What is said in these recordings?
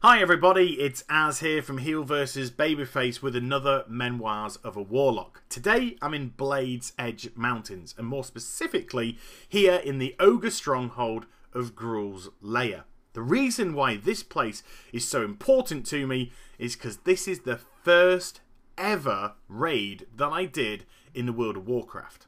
Hi everybody, it's Az here from Heel vs Babyface with another Memoirs of a Warlock. Today I'm in Blade's Edge Mountains, and more specifically here in the ogre stronghold of Gruul's Lair. The reason why this place is so important to me is because this is the first ever raid that I did in the world of Warcraft.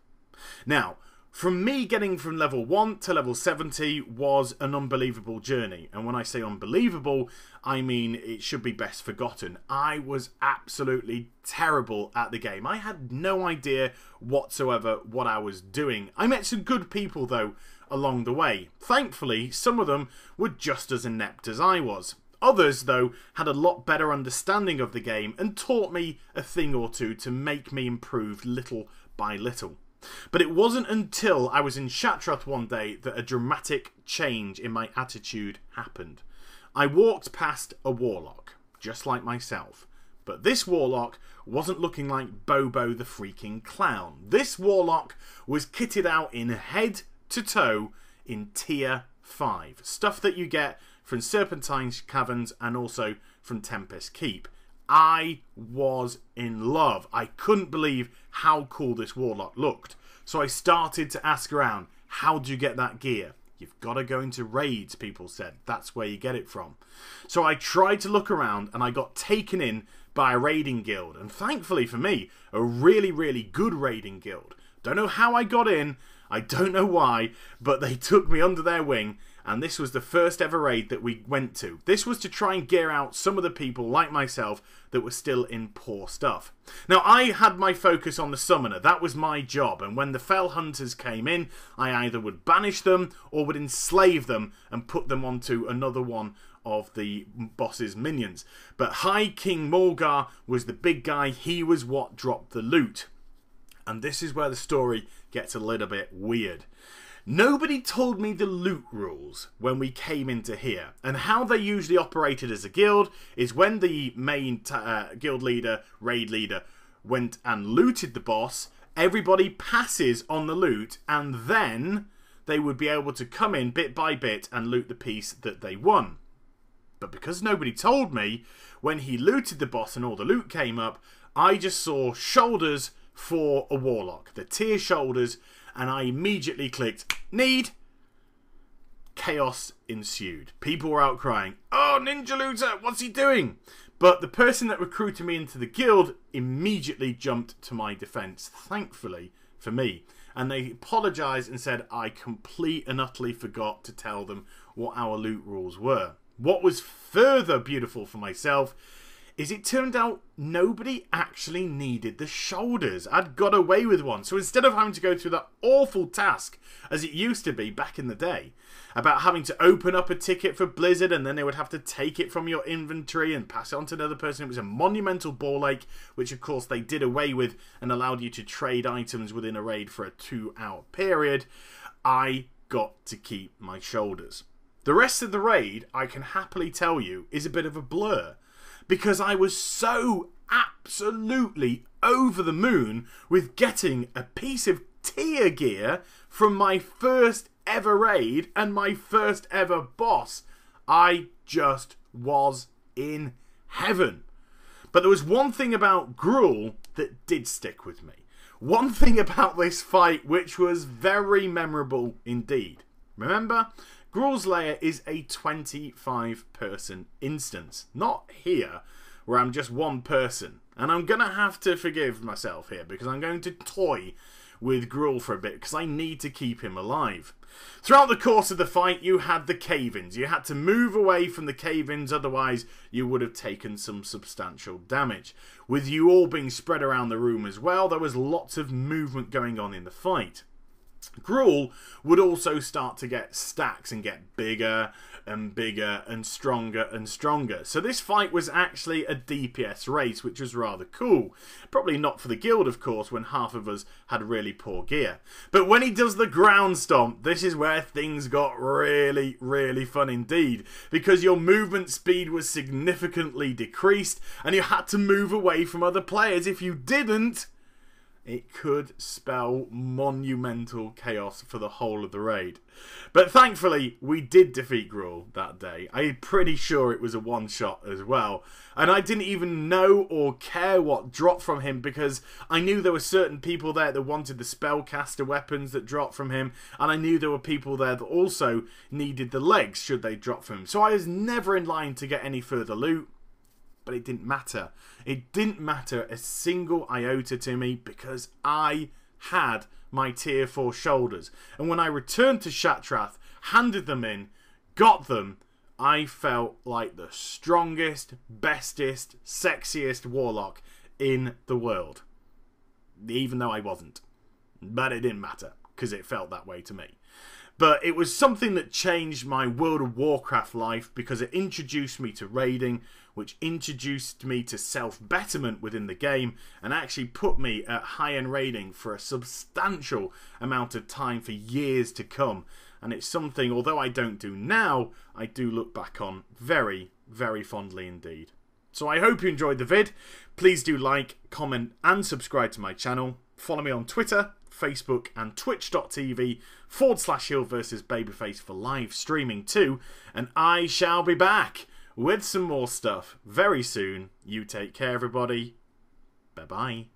Now, from me getting from level 1 to level 70 was an unbelievable journey. And when I say unbelievable, I mean it should be best forgotten. I was absolutely terrible at the game. I had no idea whatsoever what I was doing. I met some good people though along the way. Thankfully, some of them were just as inept as I was. Others, though, had a lot better understanding of the game and taught me a thing or two to make me improve little by little. But it wasn't until I was in Shatrath one day that a dramatic change in my attitude happened. I walked past a Warlock, just like myself. But this Warlock wasn't looking like Bobo the freaking clown. This Warlock was kitted out in head to toe in tier 5. Stuff that you get from Serpentine's Caverns and also from Tempest Keep. I was in love. I couldn't believe how cool this Warlock looked. So I started to ask around, how do you get that gear? You've got to go into raids, people said. That's where you get it from. So I tried to look around and I got taken in by a raiding guild. And thankfully for me, a really, really good raiding guild. Don't know how I got in. I don't know why, but they took me under their wing, and this was the first ever raid that we went to. This was to try and gear out some of the people like myself that were still in poor stuff. Now, I had my focus on the summoner. That was my job, and when the fell hunters came in, I either would banish them or would enslave them and put them onto another one of the boss's minions. But High King Morgar was the big guy. He was what dropped the loot. And this is where the story gets a little bit weird. Nobody told me the loot rules when we came into here. And how they usually operated as a guild is when the main guild leader, raid leader, went and looted the boss, everybody passes on the loot, and then they would be able to come in bit by bit and loot the piece that they won. But because nobody told me, when he looted the boss and all the loot came up, I just saw shoulders for a Warlock, the tier shoulders, and I immediately clicked need. Chaos ensued. People were out crying, "Oh, Ninja Looter, what's he doing?" But the person that recruited me into the guild immediately jumped to my defense, thankfully for me. And they apologized and said I completely and utterly forgot to tell them what our loot rules were. What was further beautiful for myself is it turned out nobody actually needed the shoulders. I'd got away with one. So instead of having to go through that awful task, as it used to be back in the day, about having to open up a ticket for Blizzard and then they would have to take it from your inventory and pass it on to another person. It was a monumental ball ache, which of course they did away with and allowed you to trade items within a raid for a 2-hour period. I got to keep my shoulders. The rest of the raid, I can happily tell you, is a bit of a blur. Because I was so absolutely over the moon with getting a piece of tier gear from my first ever raid and my first ever boss. I just was in heaven. But there was one thing about Gruul that did stick with me. One thing about this fight which was very memorable indeed. Remember? Gruul's Lair is a 25-person instance. Not here, where I'm just one person. And I'm going to have to forgive myself here, because I'm going to toy with Gruul for a bit, because I need to keep him alive. Throughout the course of the fight, you had the cave-ins. You had to move away from the cave-ins, otherwise you would have taken some substantial damage. With you all being spread around the room as well, there was lots of movement going on in the fight. Gruul would also start to get stacks and get bigger and bigger and stronger and stronger. So this fight was actually a DPS race, which was rather cool. Probably not for the guild, of course, when half of us had really poor gear. But when he does the ground stomp, this is where things got really, really fun indeed. Because your movement speed was significantly decreased and you had to move away from other players. If you didn't, it could spell monumental chaos for the whole of the raid. But thankfully, we did defeat Gruul that day. I'm pretty sure it was a one-shot as well. And I didn't even know or care what dropped from him, because I knew there were certain people there that wanted the spellcaster weapons that dropped from him, and I knew there were people there that also needed the legs should they drop from him. So I was never in line to get any further loot. But it didn't matter. It didn't matter a single iota to me, because I had my tier 4 shoulders. And when I returned to Shattrath, handed them in, got them, I felt like the strongest, bestest, sexiest Warlock in the world. Even though I wasn't. But it didn't matter, because it felt that way to me. But it was something that changed my World of Warcraft life, because it introduced me to raiding, which introduced me to self-betterment within the game, and actually put me at high-end raiding for a substantial amount of time for years to come. And it's something, although I don't do now, I do look back on very, very fondly indeed. So I hope you enjoyed the vid. Please do like, comment and subscribe to my channel. Follow me on Twitter, Facebook and twitch.tv/Heal vs Babyface for live streaming too. And I shall be back with some more stuff very soon. You take care, everybody. Bye-bye.